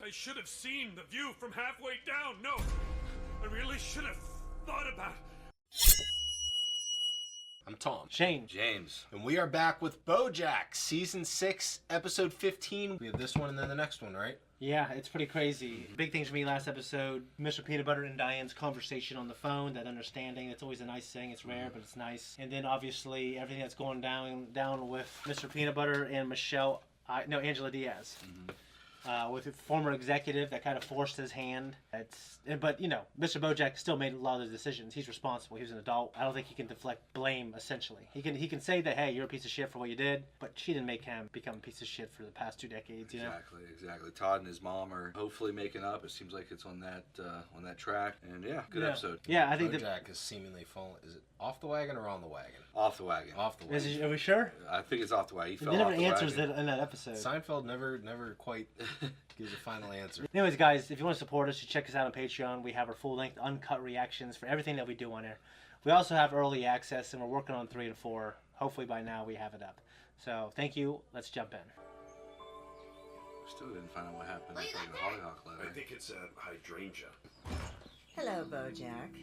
I should have seen the view from halfway down. No, I really should have thought about it. I'm Tom. Shane. James. And we are back with BoJack, Season 6, Episode 15. We have this one and then the next one, right? Yeah, it's pretty crazy. Big things for me last episode. Mr. Peanut Butter and Diane's conversation on the phone, that understanding. It's always a nice thing. It's rare, but it's nice. And then obviously everything that's going down with Mr. Peanut Butter and Angela Diaz. Mm-hmm. With a former executive that kind of forced his hand. But, Mr. BoJack still made a lot of the decisions. He's responsible. He was an adult. I don't think he can deflect blame, essentially. He can say that, hey, you're a piece of shit for what you did, but she didn't make him become a piece of shit for the past 2 decades, you know? Exactly. Todd and his mom are hopefully making up. It seems like it's on that track. And good episode. Yeah, I think BoJack is seemingly falling. Is it off the wagon or on the wagon? Off the wagon. Off the wagon. Are we sure? I think it's off the wagon. He fell never off the answers wagon. it in that episode. Seinfeld never quite gives a final answer. Anyways, guys, if you want to support us, you check us out on Patreon. We have our full-length, uncut reactions for everything that we do on air. We also have early access, and we're working on 3 and 4. Hopefully by now we have it up. So, thank you. Let's jump in. Still didn't find out what happened after the hollyhock letter. I think it's a hydrangea. Hello, BoJack.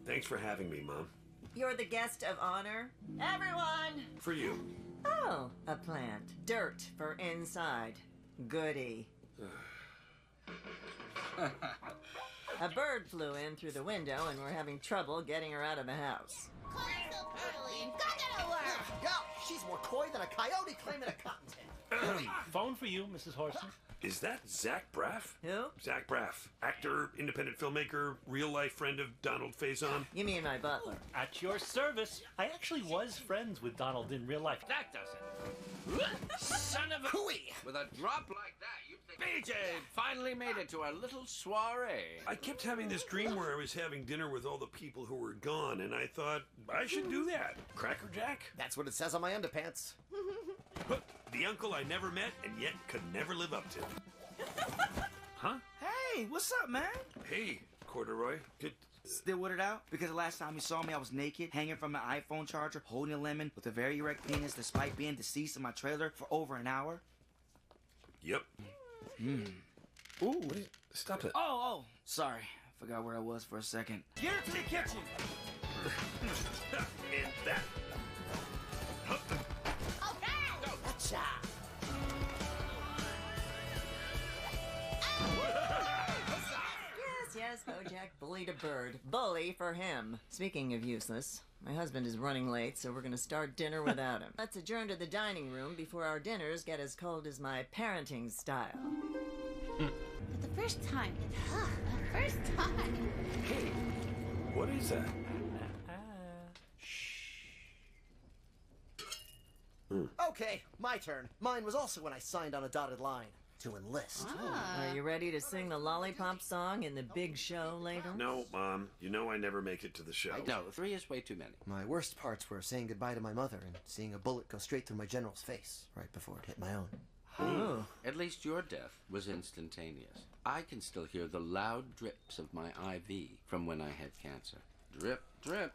Thanks for having me, Mom. You're the guest of honor. Everyone! For you. Oh, a plant. Dirt for inside. Goody. A bird flew in through the window and we're having trouble getting her out of the house. She's more coy than a coyote claiming a cottontail. Phone for you, Mrs. Horseman. Is that Zach Braff? Who? Zach Braff. Actor, independent filmmaker, real-life friend of Donald Faison. You mean my butler? At your service. I actually was friends with Donald in real life. That does it. Son of a hooey! With a drop like that, you'd think BJ finally made it to our little soiree. I kept having this dream where I was having dinner with all the people who were gone, and I thought, I should do that. Cracker Jack? That's what it says on my underpants. The uncle I never met and yet could never live up to. Huh? Hey, what's up, man? Hey, Corduroy. Still with it out? Because the last time you saw me, I was naked, hanging from an iPhone charger, holding a lemon with a very erect penis despite being deceased in my trailer for over an hour. Yep. Ooh. Stop it. Oh, sorry. I forgot where I was for a second. Get her to the kitchen! And that. Yes, BoJack bullied a bird. Bully for him. Speaking of useless, my husband is running late, so we're going to start dinner without him. Let's adjourn to the dining room before our dinners get as cold as my parenting style. For the first time. The first time. Hey, what is that? Okay, my turn. Mine was also when I signed on a dotted line. To enlist. Are you ready to sing the lollipop song in the big show later? No, Mom. You know I never make it to the show. No, 3 is way too many. My worst parts were saying goodbye to my mother and seeing a bullet go straight through my general's face right before it hit my own. Oh. At least your death was instantaneous. I can still hear the loud drips of my IV from when I had cancer. Drip, drip.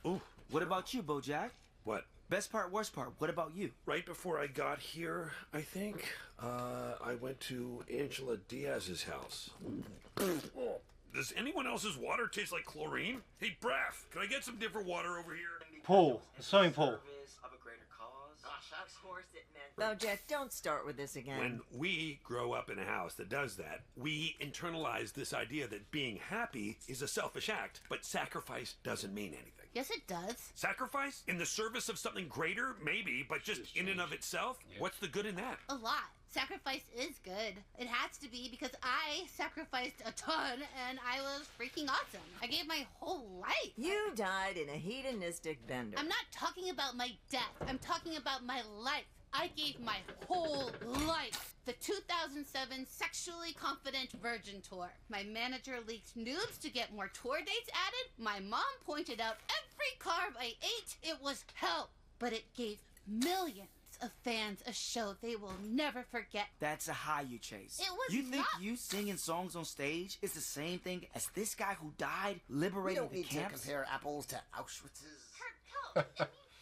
Ooh. What about you, BoJack? What? Best part, worst part, what about you? Right before I got here, I think, I went to Angela Diaz's house. Does anyone else's water taste like chlorine? Hey, Braff, can I get some different water over here? Pool. The swimming pool. BoJack, don't start with this again. When we grow up in a house that does that, we internalize this idea that being happy is a selfish act, but sacrifice doesn't mean anything. Yes, it does. Sacrifice? In the service of something greater? Maybe, but just in and of itself? What's the good in that? A lot. Sacrifice is good. It has to be because I sacrificed a ton and I was freaking awesome. I gave my whole life. You died in a hedonistic bender. I'm not talking about my death. I'm talking about my life. I gave my whole life. The 2007 Sexually Confident Virgin Tour. My manager leaked nudes to get more tour dates added. My mom pointed out every carb I ate. It was hell. But it gave millions of fans a show they will never forget. That's a high you chase. It was You think not. you singing songs on stage is the same thing as this guy who died liberating the camps? We don't need to compare apples to Auschwitz's. Hell.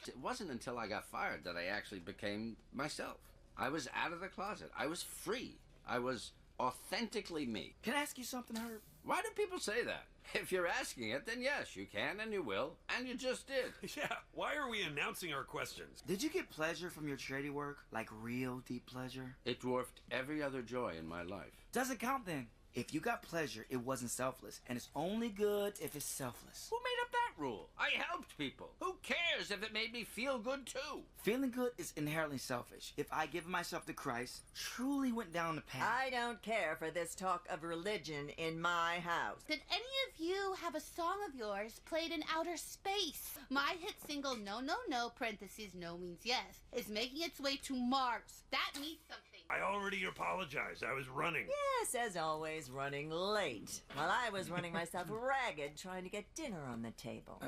It wasn't until I got fired that I actually became myself. I was out of the closet. I was free. I was Authentically me. Can I ask you something, Herb? Why do people say that? If you're asking it, then yes, you can and you will, and you just did. Yeah, why are we announcing our questions? Did you get pleasure from your charity work? Like real deep pleasure? It dwarfed every other joy in my life. Doesn't count then. If you got pleasure, it wasn't selfless, and it's only good if it's selfless. Who made up that rule? I helped people. Who cares if it made me feel good too? Feeling good is inherently selfish. If I give myself to Christ, truly went down the path. I don't care for this talk of religion in my house. Did any of you have a song of yours played in outer space? My hit single, No, No, No, parentheses, no means yes, is making its way to Mars. That means something. I already apologized. I was running. Yes, as always, running late. While I was running myself ragged trying to get dinner on the table.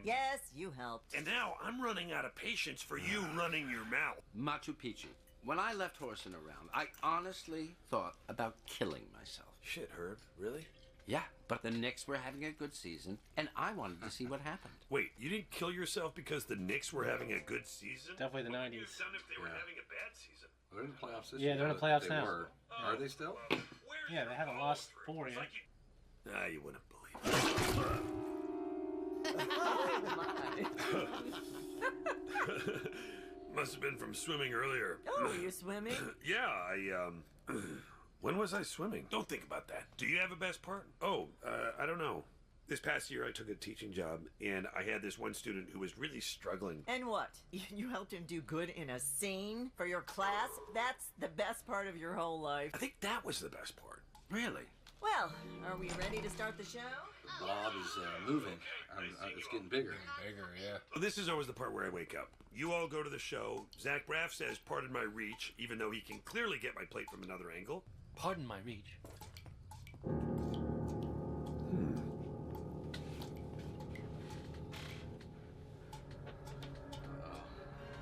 Yes, you helped. And now I'm running out of patience for you running your mouth. Machu Picchu. When I left Horseman around, I honestly thought about killing myself. Shit, Herb. Really? Yeah, but the Knicks were having a good season, and I wanted to see what happened. Wait, you didn't kill yourself because the Knicks were having a good season? Definitely the What 90s. would you have done if they were having a bad season? They're in the playoffs this Yeah, year. they're in the playoffs They now. were. Are they still? Yeah, they haven't lost 4 yet. You wouldn't believe it. Must have been from swimming earlier. Oh, you're swimming? Yeah, when was I swimming? Don't think about that. Do you have a best part? Oh, I don't know. This past year I took a teaching job, and I had this one student who was really struggling. And what? You helped him do good in a scene for your class? That's the best part of your whole life. I think that was the best part. Really? Well, are we ready to start the show? Blob is moving. It's getting bigger. Bigger, yeah. This is always the part where I wake up. You all go to the show. Zach Braff says, "Pardon my reach," even though he can clearly get my plate from another angle. Pardon my reach.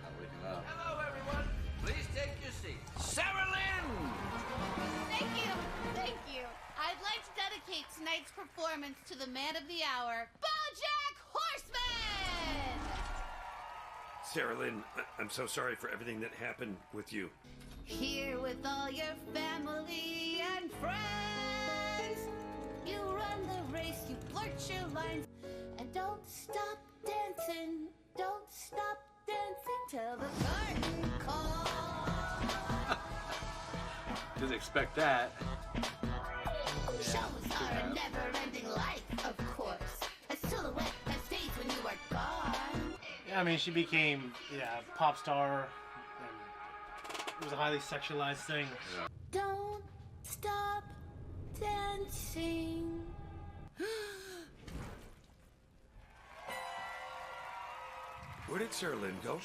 Not waking up. Hello, everyone. Please take your seat. Sarah Lynn! Thank you. Thank you. I'd like to dedicate tonight's performance to the man of the hour, BoJack Horseman! Sarah Lynn, I'm so sorry for everything that happened with you. Here with all your family and friends. You run the race, you flirt your lines, and don't stop dancing. Don't stop dancing till the curtain calls. Didn't expect that. Shows are a never-ending life, of course. A silhouette that stays when you are gone. Yeah, I mean, she became a pop star. And it was a highly sexualized thing. Don't stop dancing. Where did Sarah Lynn go?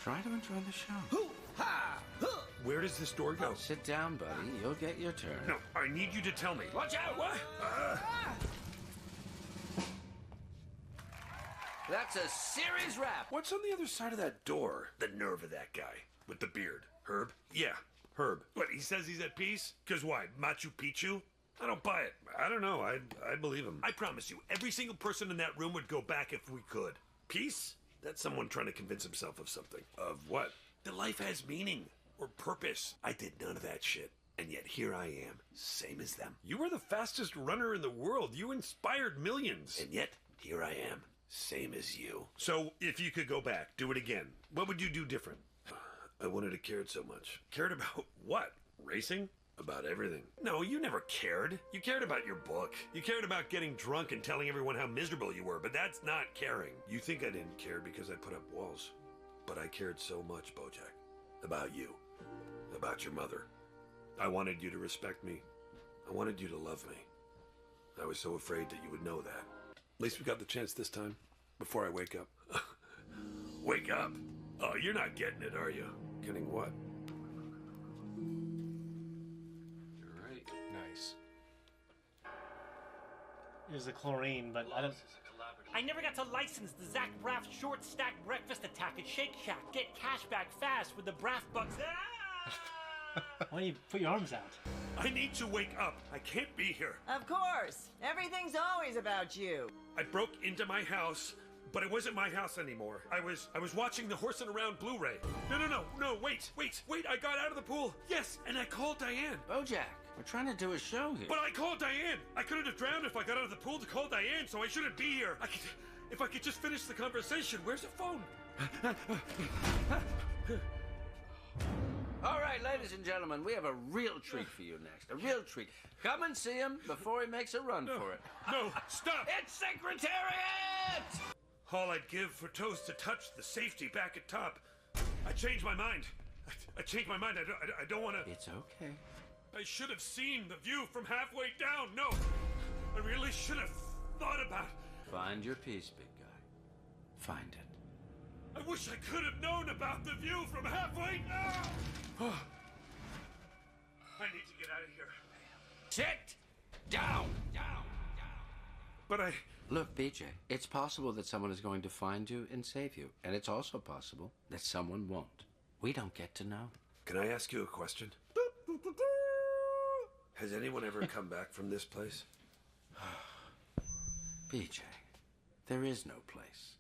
Try to enjoy the show. Where does this door go? Sit down, buddy. You'll get your turn. No, I need you to tell me. Watch out! What? That's a series wrap. What's on the other side of that door? The nerve of that guy with the beard. Herb? Yeah, Herb. What, he says he's at peace? Because why, Machu Picchu? I don't buy it. I don't know. I believe him. I promise you, every single person in that room would go back if we could. Peace? That's someone trying to convince himself of something. Of what? That life has meaning or purpose. I did none of that shit. And yet here I am, same as them. You were the fastest runner in the world. You inspired millions. And yet, here I am, same as you. So, if you could go back, do it again, what would you do different? I wanted to care so much. Cared about what? Racing? About everything. No, you never cared. You cared about your book. You cared about getting drunk and telling everyone how miserable you were, but that's not caring. You think I didn't care because I put up walls. But I cared so much, BoJack. About you. About your mother. I wanted you to respect me. I wanted you to love me. I was so afraid that you would know that. At least we got the chance this time, before I wake up. Wake up? Oh, you're not getting it, are you? Getting what? You're right. Nice. It was the chlorine, but I don't. I never got to license the Zach Braff short stack breakfast attack at Shake Shack. Get cash back fast with the Braff bucks. Why don't you put your arms out? I need to wake up. I can't be here. Of course. Everything's always about you. I broke into my house, but it wasn't my house anymore. I was watching the Horseman Around Blu-ray. No, wait, I got out of the pool. Yes, and I called Diane. BoJack, We're trying to do a show here. But I called Diane. I couldn't have drowned if I got out of the pool to call Diane, so I shouldn't be here. If I could just finish the conversation. Where's the phone? All right, ladies and gentlemen, we have a real treat for you next. A real treat. Come and see him before he makes a run for it. No, stop! It's Secretariat! All I'd give for toes to touch the safety back at top. I changed my mind. I changed my mind. I don't want to... It's okay. I should have seen the view from halfway down. No, I really should have thought about... Find your peace, big guy. Find it. I wish I could have known about the view from halfway down. I need to get out of here. Sit down! But I... Look, BJ, it's possible that someone is going to find you and save you. And it's also possible that someone won't. We don't get to know. Can I ask you a question? Has anyone ever come back from this place? BJ, there is no place.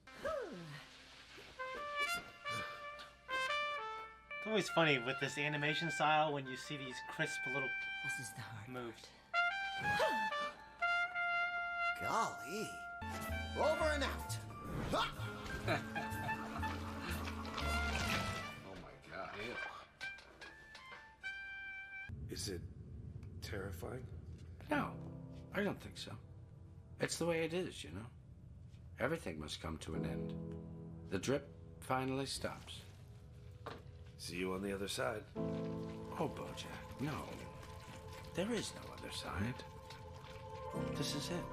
It's always funny with this animation style when you see these crisp little This is the hard moves. Golly. Over and out. Ha! Oh my god. Is it terrifying? No, I don't think so. It's the way it is, you know. Everything must come to an end. The drip finally stops. See you on the other side. Oh, BoJack, no. There is no other side. This is it.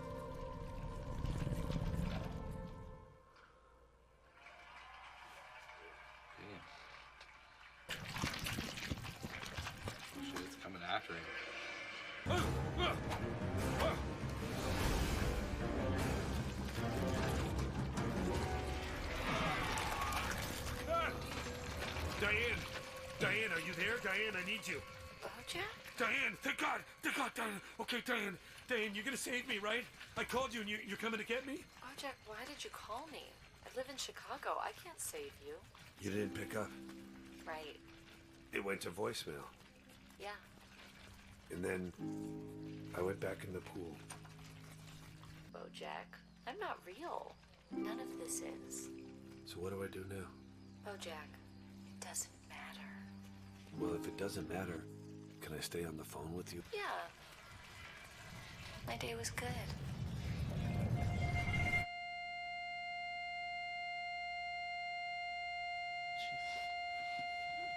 Shit, it's coming after him. Diane, are you there? Diane, I need you. BoJack? Diane, thank God, Diane. Okay, Diane, you're gonna save me, right? I called you and you're coming to get me? BoJack, why did you call me? I live in Chicago. I can't save you. You didn't pick up. Right. It went to voicemail. Yeah. And then I went back in the pool. BoJack, I'm not real. None of this is. So what do I do now? BoJack, it doesn't matter. Well, if it doesn't matter, can I stay on the phone with you? Yeah. My day was good.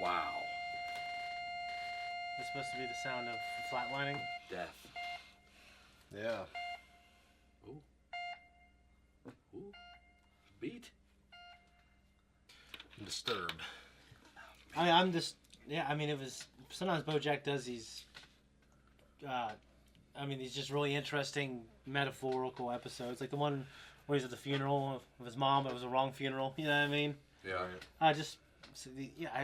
Wow. It's supposed to be the sound of flatlining. Death. Yeah. Ooh. Ooh. Beat. I'm disturbed. I'm just, yeah, I mean, it was, sometimes BoJack does these, these just really interesting metaphorical episodes. Like the one where he's at the funeral of his mom, but it was a wrong funeral, you know what I mean? Yeah. It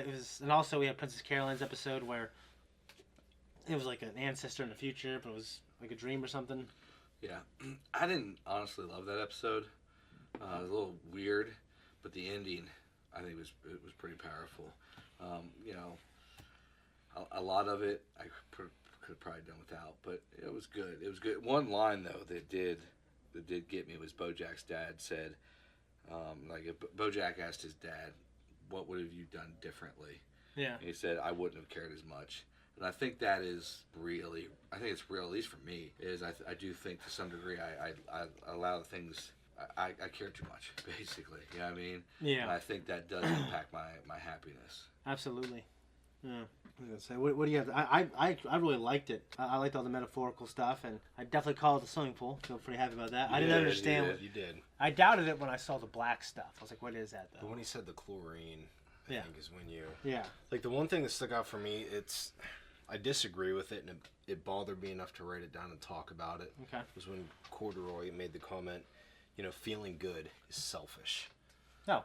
was, and also we had Princess Caroline's episode where it was like an ancestor in the future, but it was like a dream or something. Yeah. I didn't honestly love that episode. It was a little weird, but the ending, I think it was pretty powerful. A lot of it I could have probably done without, but it was good. It was good. One line though that did get me was BoJack's dad said, if BoJack asked his dad, "What would have you done differently?" Yeah. And he said, "I wouldn't have cared as much." And I think that is really, I think it's real, at least for me, is I do think to some degree I allow the things, I care too much, basically. You know what I mean? Yeah. And I think that does impact my happiness. Absolutely. Yeah. I was gonna say, what do you have? I really liked it. I liked all the metaphorical stuff, and I definitely called it the swimming pool. Feel pretty happy about that. I didn't understand. You did. I doubted it when I saw the black stuff. I was like, what is that, though? But when he said the chlorine, I think is when you... Yeah. Like, the one thing that stuck out for me, I disagree with it, and it bothered me enough to write it down and talk about it. Okay. Was when Corduroy made the comment, feeling good is selfish. No.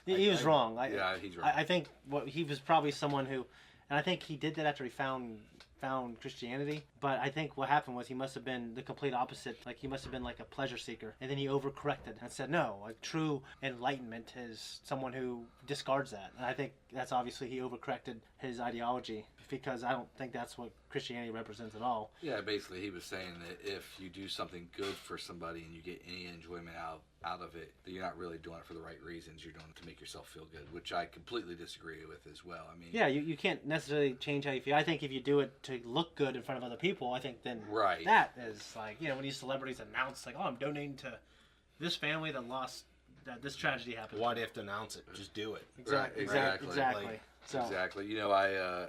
He was wrong. He's wrong. I think he was probably someone who... And I think he did that after he found found Christianity. But I think what happened was he must have been the complete opposite. Like, he must have been like a pleasure seeker. And then he overcorrected and said, no, like, true enlightenment is someone who discards that. And I think that's obviously he overcorrected his ideology, because I don't think that's what Christianity represents at all. Yeah, basically he was saying that if you do something good for somebody and you get any enjoyment out of it, that you're not really doing it for the right reasons. You're doing it to make yourself feel good, which I completely disagree with as well. I mean, yeah, you can't necessarily change how you feel. I think if you do it to look good in front of other people, I think then right. that is like, you know, when these celebrities announce like, oh, I'm donating to this family that lost, that this tragedy happened. Why do you have to announce it? Just do it. Exactly. Like, So. Exactly. You know, I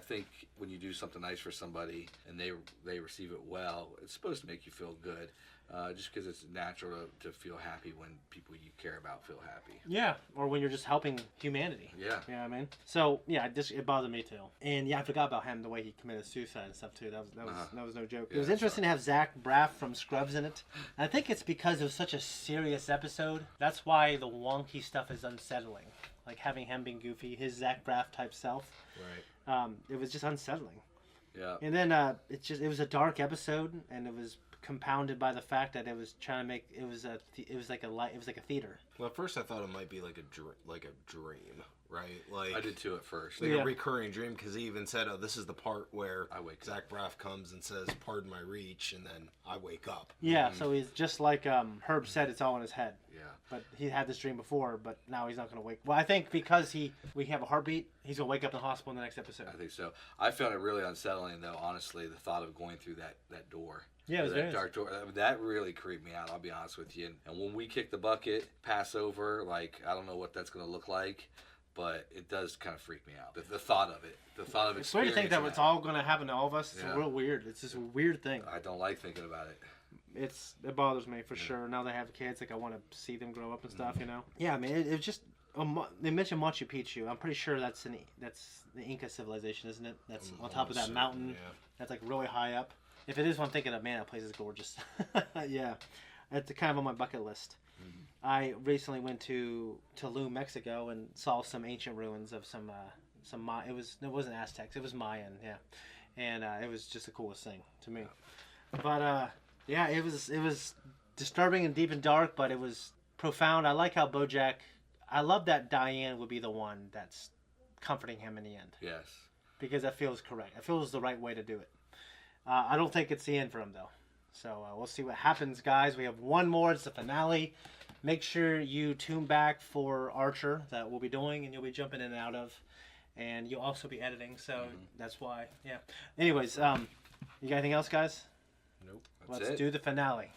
think when you do something nice for somebody and they receive it well, it's supposed to make you feel good. Just because it's natural to feel happy when people you care about feel happy. Yeah, or when you're just helping humanity. Yeah. You know what I mean? So, yeah, it bothered me too. And yeah, I forgot about him, the way he committed suicide and stuff too. That was no joke. Yeah, it was interesting to have Zach Braff from Scrubs in it. And I think it's because it was such a serious episode. That's why the wonky stuff is unsettling. Like having him being goofy, his Zach Braff type self. Right. It was just unsettling. Yeah. And then it was a dark episode, and it was compounded by the fact that it was trying to make it was like a theater. Well, at first I thought it might be like a dream, right? Like I did too at first. Like a recurring dream, because he even said, "Oh, this is the part where Zach Braff comes and says, 'Pardon my reach,' and then I wake up." Yeah, so he's just like Herb said, it's all in his head. Yeah. But he had this dream before, but now he's not going to wake. Well, I think because we have a heartbeat, he's going to wake up in the hospital in the next episode. I think so. I found it really unsettling, though. Honestly, the thought of going through that door. Yeah, it was that dark door. That really creeped me out. I'll be honest with you. And when we kick the bucket, pass over, like I don't know what that's going to look like, but it does kind of freak me out. The thought of it, It's weird to think that it's all going to happen to all of us. It's real weird. It's just a weird thing. I don't like thinking about it. It bothers me for sure. Now they have kids, like I want to see them grow up and stuff. You know. Yeah, I mean, it's just. They mentioned Machu Picchu. I'm pretty sure that's the Inca civilization, isn't it? That's on top of that mountain. Yeah. That's like really high up. If it is what I'm thinking of, man, that place is gorgeous. Yeah, it's kind of on my bucket list. Mm-hmm. I recently went to Tulum, Mexico, and saw some ancient ruins of some it wasn't Aztecs, it was Mayan, yeah, and it was just the coolest thing to me. But yeah, it was disturbing and deep and dark, but it was profound. I like how BoJack. I love that Diane would be the one that's comforting him in the end. Yes. Because that feels correct. It feels the right way to do it. I don't think it's the end for him, though. So we'll see what happens, guys. We have one more. It's the finale. Make sure you tune back for Archer that we'll be doing and you'll be jumping in and out of. And you'll also be editing, so that's why. Yeah. Anyways, you got anything else, guys? Nope. Let's do the finale.